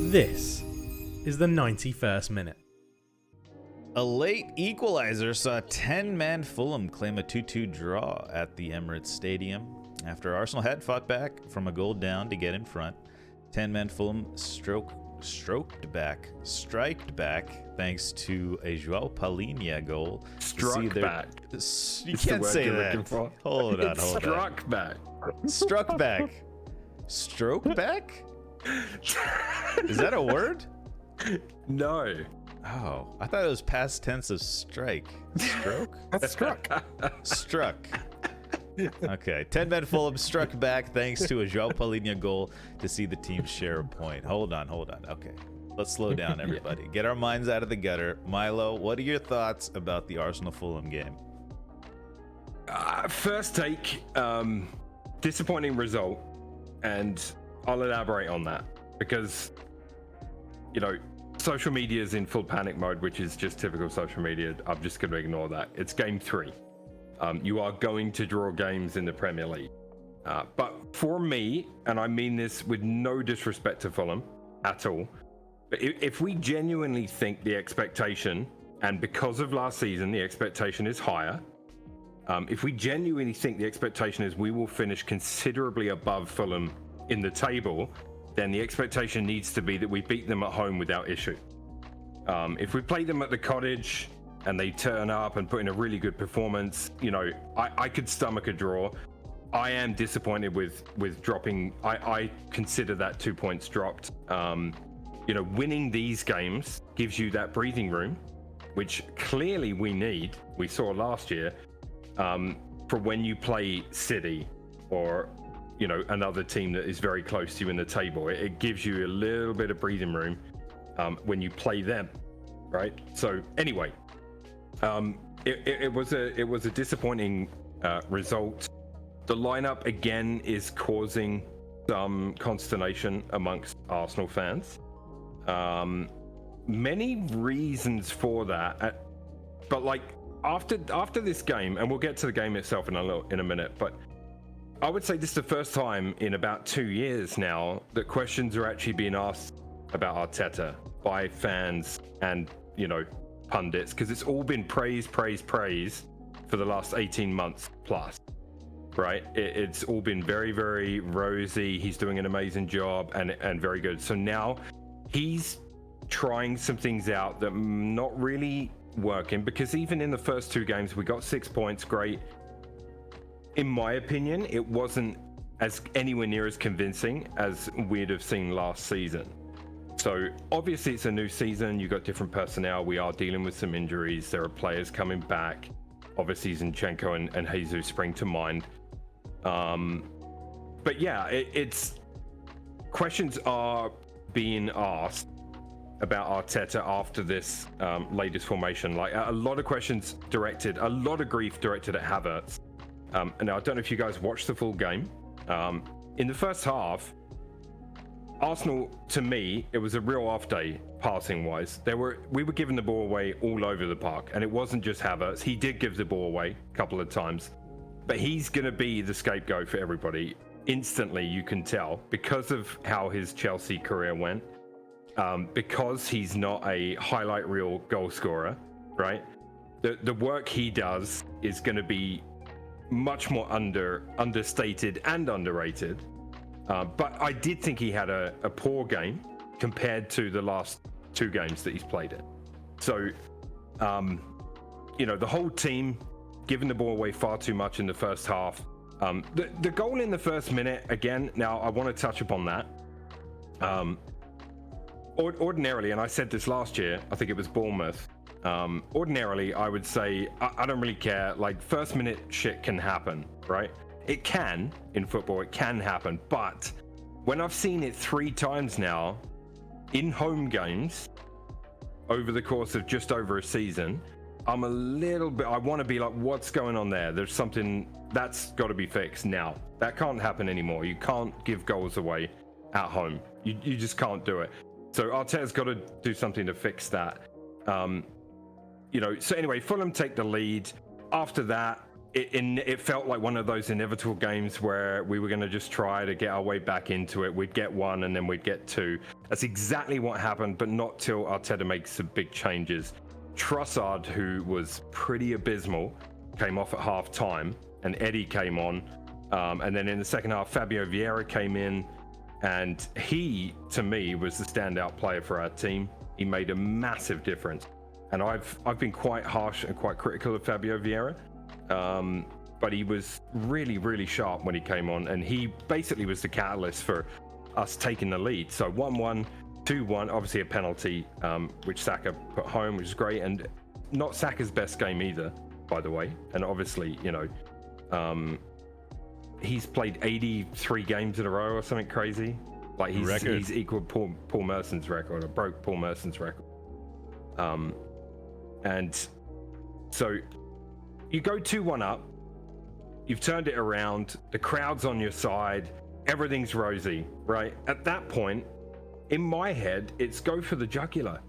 This is the 91st minute. A late equalizer saw 10-man Fulham claim a 2-2 draw at the Emirates Stadium. After Arsenal had fought back from a goal down to get in front, 10-man Fulham striked back thanks to a Joao Paulinha goal. Struck back. You can't say that. Hold on. Struck back. Struck back. Stroke back? Is that a word? No. Oh, I thought it was past tense of strike. Stroke? Struck. Okay, 10-man Fulham struck back thanks to a Joao Paulinha goal to see the team share a point. Hold on. Okay, let's slow down, everybody. Get our minds out of the gutter. Milo, what are your thoughts about the Arsenal-Fulham game? First take, disappointing result, and I'll elaborate on that because, social media is in full panic mode, which is just typical social media. I'm just going to ignore that. It's game 3. You are going to draw games in the Premier League. But for me, and I mean this with no disrespect to Fulham at all, but if we genuinely think the expectation, and because of last season, the expectation is higher, if we genuinely think the expectation is we will finish considerably above Fulham in the table, then the expectation needs to be that we beat them at home without issue. If we play them at the Cottage and they turn up and put in a really good performance, I could stomach a draw. I am disappointed with dropping. I consider that 2 points dropped. Winning these games gives you that breathing room, which clearly we need. We saw last year for when you play City or another team that is very close to you in the table. It gives you a little bit of breathing room when you play them, right? So anyway, it was a disappointing result. The lineup again is causing some consternation amongst Arsenal fans. Many reasons for that, but after this game, and we'll get to the game itself in a minute, but I would say this is the first time in about 2 years now that questions are actually being asked about Arteta by fans and pundits, because it's all been praise for the last 18 months plus, right? It's all been very, very rosy. He's doing an amazing job and very good. So now he's trying some things out that not really working, because even in the first 2 games we got 6 points. Great. In my opinion, it wasn't anywhere near as convincing as we'd have seen last season. So obviously it's a new season. You've got different personnel. We are dealing with some injuries. There are players coming back. Obviously Zinchenko and Jesus spring to mind. But yeah, it's questions are being asked about Arteta after this latest formation. Like a lot of questions directed, a lot of grief directed at Havertz. And I don't know if you guys watched the full game. In the first half, Arsenal, to me, it was a real off day passing wise. We were giving the ball away all over the park, and it wasn't just Havertz. He did give the ball away a couple of times, but he's going to be the scapegoat for everybody. Instantly, you can tell, because of how his Chelsea career went, because he's not a highlight reel goal scorer, right? The work he does is going to be much more understated and underrated. But I did think he had a poor game compared to the last 2 games that he's played in. So, the whole team giving the ball away far too much in the first half. The goal in the first minute, again, now I want to touch upon that. Ordinarily, and I said this last year, I think it was Bournemouth. Ordinarily, I would say, I don't really care. Like, first minute shit can happen, right? It can, in football, it can happen. But when I've seen it 3 times now in home games over the course of just over a season, I'm a little bit, I want to be like, what's going on there? There's something that's got to be fixed now. That can't happen anymore. You can't give goals away at home. You just can't do it. So Arteta's got to do something to fix that. So anyway, Fulham take the lead. After that, it felt like one of those inevitable games where we were going to just try to get our way back into it. We'd get one and then we'd get two. That's exactly what happened, but not till Arteta makes some big changes. Trossard, who was pretty abysmal, came off at half time, and Eddie came on. And then in the second half, Fabio Vieira came in, and he, to me, was the standout player for our team. He made a massive difference. And I've been quite harsh and quite critical of Fabio Vieira. But he was really, really sharp when he came on, and he basically was the catalyst for us taking the lead. So 1-1, 2-1, obviously a penalty, which Saka put home, which is great, and not Saka's best game either, by the way. And obviously, he's played 83 games in a row or something crazy. Like he's equal Paul Merson's record, or broke Paul Merson's record. And so you go 2-1 up, you've turned it around, the crowd's on your side, everything's rosy, right? At that point, in my head, it's go for the jugular.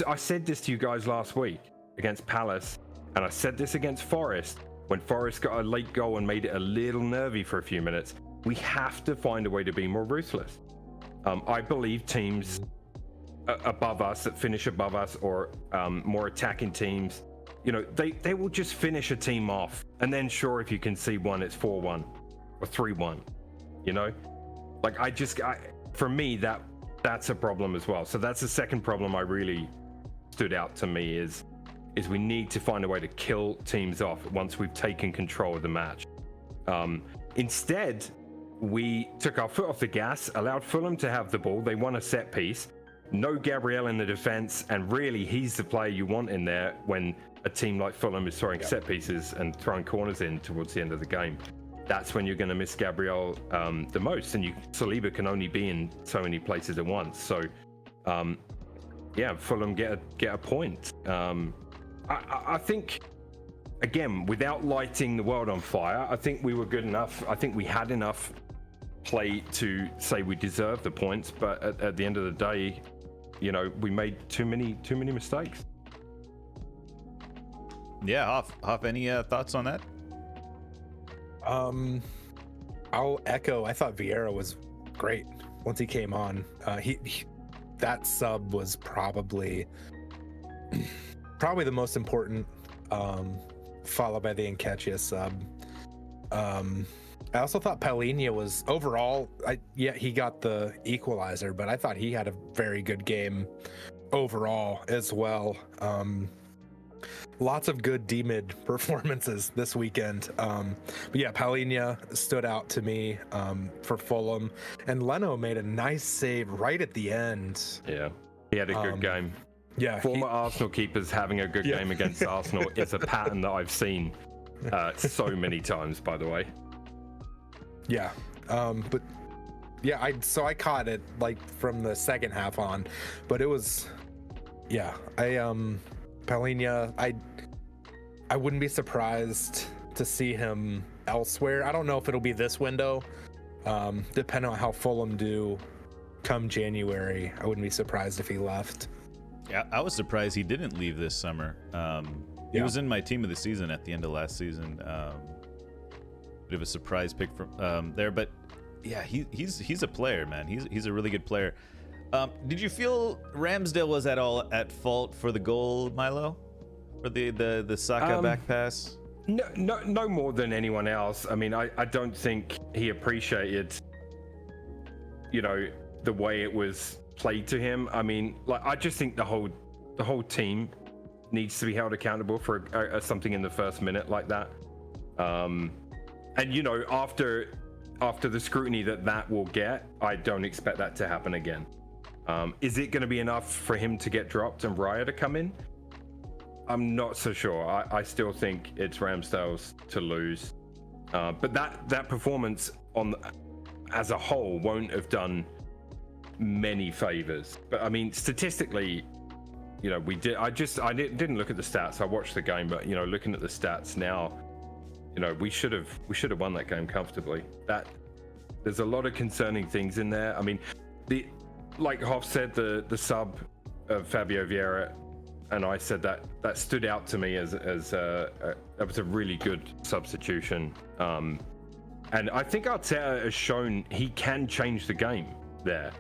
I said this to you guys last week against Palace, and I said this against Forest, when Forest got a late goal and made it a little nervy for a few minutes. We have to find a way to be more ruthless. I believe teams above us, that finish above us, or more attacking teams, they will just finish a team off, and then sure, if you can see one, it's 4-1 or 3-1. For me, that's a problem as well. So that's the second problem I really stood out to me is we need to find a way to kill teams off once we've taken control of the match. Instead, we took our foot off the gas, allowed Fulham to have the ball. They won a set piece. No Gabriel in the defense, and really he's the player you want in there when a team like Fulham is throwing set pieces and throwing corners in towards the end of the game. That's when you're going to miss Gabriel the most, and Saliba can only be in so many places at once. So Fulham get a point. I think, again, without lighting the world on fire, I think we were good enough. I think we had enough play to say we deserve the points, but at the end of the day, we made too many mistakes. Yeah, Hoff, any thoughts on that? I'll echo. I thought Vieira was great once he came on. That sub was probably the most important, followed by the Nketiah sub. I also thought Paulinha was overall, he got the equalizer, but I thought he had a very good game overall as well. Lots of good D-mid performances this weekend. But yeah, Paulinha stood out to me for Fulham, and Leno made a nice save right at the end. Yeah, he had a good game. Yeah, former Arsenal keepers having a good game against Arsenal is a pattern that I've seen so many times, by the way. Yeah, but yeah, I caught it like from the second half on, but it was, Paulinha, I wouldn't be surprised to see him elsewhere. I don't know if it'll be this window, depending on how Fulham do come January. I wouldn't be surprised if he left. Yeah, I was surprised he didn't leave this summer. He was in my team of the season at the end of last season. Bit of a surprise pick from there, but yeah, he's a player, man. He's a really good player. Did you feel Ramsdale was at all at fault for the goal, Milo, for the Saka back pass? No more than anyone else. I mean, I don't think he appreciated, the way it was played to him. I mean, I just think the whole team needs to be held accountable for something in the first minute like that. And after the scrutiny that will get, I don't expect that to happen again. Is it going to be enough for him to get dropped and Raya to come in? I'm not so sure. I still think it's Ramsdale's to lose. But that performance as a whole won't have done many favors. But I mean, statistically, we did. I didn't look at the stats. I watched the game, but looking at the stats now, we should have won that game comfortably. There's a lot of concerning things in there. I mean, like Hoff said, the sub of Fabio Vieira, and I said that stood out to me as that was a really good substitution. And I think Arteta has shown he can change the game there.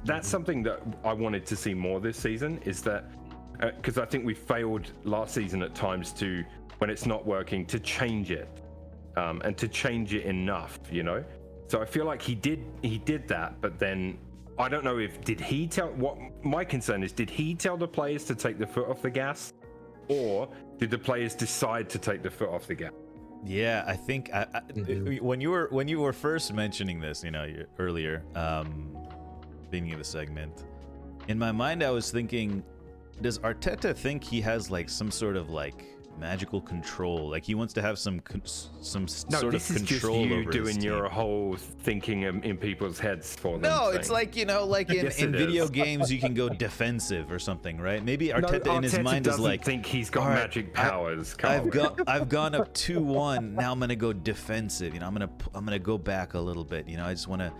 That's something that I wanted to see more this season, is that because I think we failed last season at times to, when it's not working, to change it and to change it enough, So I feel like he did that, but then I don't know what my concern is, did he tell the players to take the foot off the gas, or did the players decide to take the foot off the gas? Yeah, I think when you were first mentioning this, earlier, beginning of the segment, in my mind I was thinking, does Arteta think he has like some sort of like magical control? Like he wants to have some sort of control over his team? No, this is just you doing your whole thinking in people's heads for them. No, it's like, like in video games you can go defensive or something, right? Maybe Arteta in his mind is like, think he's got magic powers. I've gone up 2-1. Now I'm gonna go defensive. I'm gonna go back a little bit. I just want to,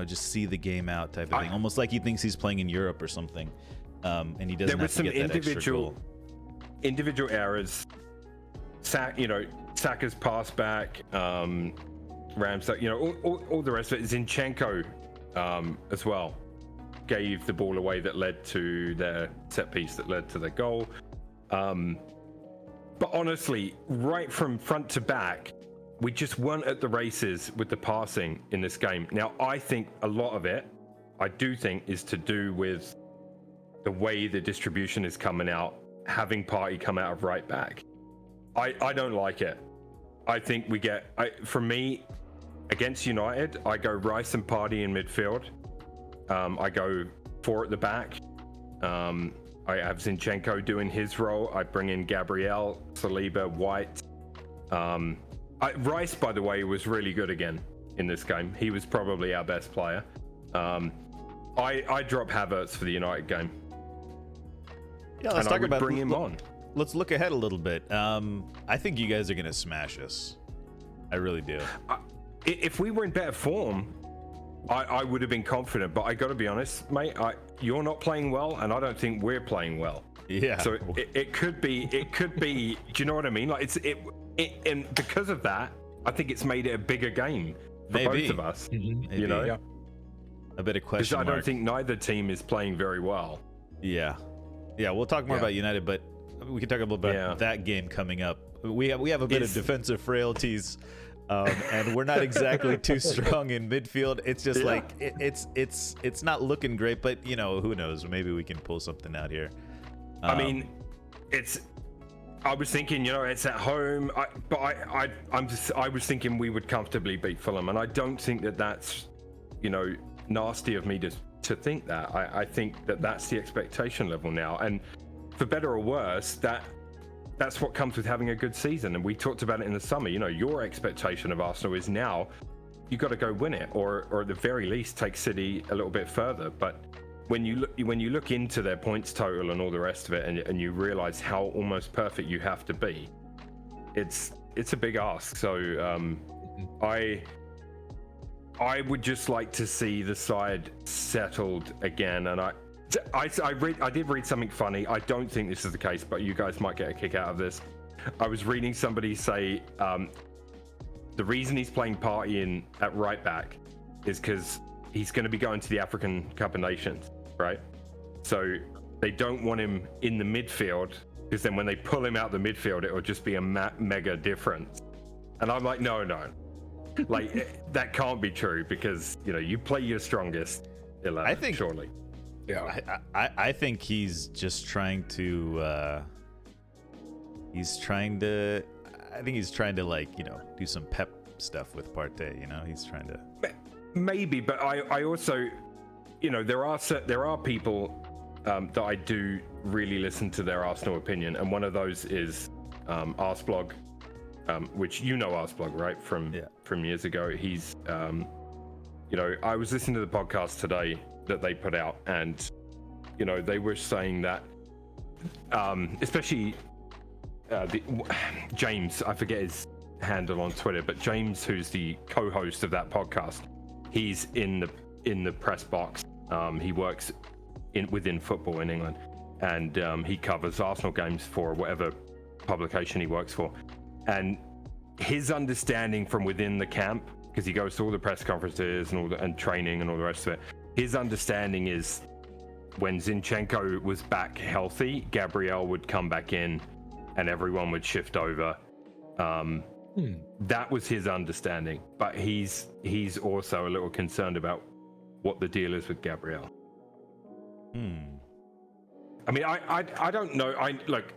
just see the game out type of thing. Almost like he thinks he's playing in Europe or something. And he doesn't have to get that extra goal. Individual errors, Saka's pass back, Ramsdale, all the rest of it. Zinchenko as well gave the ball away that led to their set piece that led to their goal. But honestly, right from front to back, we just weren't at the races with the passing in this game. Now, I think a lot of it, is to do with the way the distribution is coming out, having Partey come out of right back. I don't like it. I think for me, against United, I go Rice and Partey in midfield. I go 4 at the back. I have Zinchenko doing his role. I bring in Gabriel, Saliba, White. Rice, by the way, was really good again in this game. He was probably our best player. I drop Havertz for the United game. Yeah, let's talk about bring him on. Let's look ahead a little bit. I think you guys are gonna smash us. I really do. If we were in better form, I would have been confident. But I got to be honest, mate. You're not playing well, and I don't think we're playing well. Yeah. So it could be. Do you know what I mean? Like and because of that, I think it's made it a bigger game for both of us. Maybe. Yeah. A bit of question mark. I don't think neither team is playing very well. Yeah. Yeah, we'll talk more about United, but we can talk a little about that game coming up. We have a bit of defensive frailties, and we're not exactly too strong in midfield. It's just like it's not looking great, but who knows? Maybe we can pull something out here. I mean, I was thinking, it's at home, I was thinking we would comfortably beat Fulham, and I don't think that's nasty of me to think that. I think that's the expectation level now, and for better or worse, that's what comes with having a good season. And we talked about it in the summer. Your expectation of Arsenal is now you got to go win it, or at the very least take City a little bit further. But when you look into their points total and all the rest of it, and you realize how almost perfect you have to be, it's a big ask. So I would just like to see the side settled again. And I did read something funny. I don't think this is the case, but you guys might get a kick out of this. I was reading somebody say the reason he's playing Partey at right back is because he's going to be going to the African Cup of Nations, right? So they don't want him in the midfield, because then when they pull him out the midfield, it will just be a mega difference. And I'm like, no. Like, that can't be true, because you play your strongest 11. I think, surely. Yeah. I think he's just trying to. I think he's trying to do some pep stuff with Partey. He's trying to. Maybe, but I also, there are people that I do really listen to their Arsenal opinion, and one of those is Arsblog. Which Arsblog, right, from years ago. He's I was listening to the podcast today that they put out, and they were saying that especially James, I forget his handle on Twitter, but James, who's the co-host of that podcast, he's in the press box. He works within football in England, and he covers Arsenal games for whatever publication he works for. And his understanding from within the camp, because he goes to all the press conferences and training and all the rest of it, his understanding is when Zinchenko was back healthy, Gabriel would come back in and everyone would shift over. That was his understanding, but he's also a little concerned about what the deal is with Gabriel. I mean, I don't know. Look,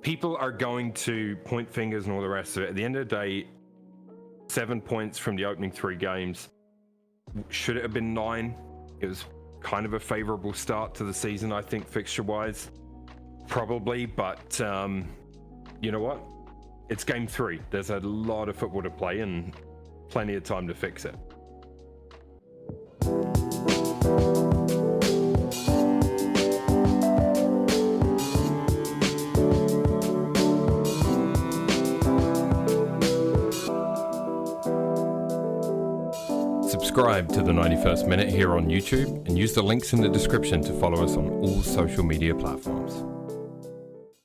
people are going to point fingers and all the rest of it. At the end of the day, 7 points from the opening 3 games. Should it have been 9? It was kind of a favorable start to the season, I think, fixture-wise. Probably, but you know what? It's game 3. There's a lot of football to play and plenty of time to fix it. Subscribe to the 91st Minute here on YouTube and use the links in the description to follow us on all social media platforms.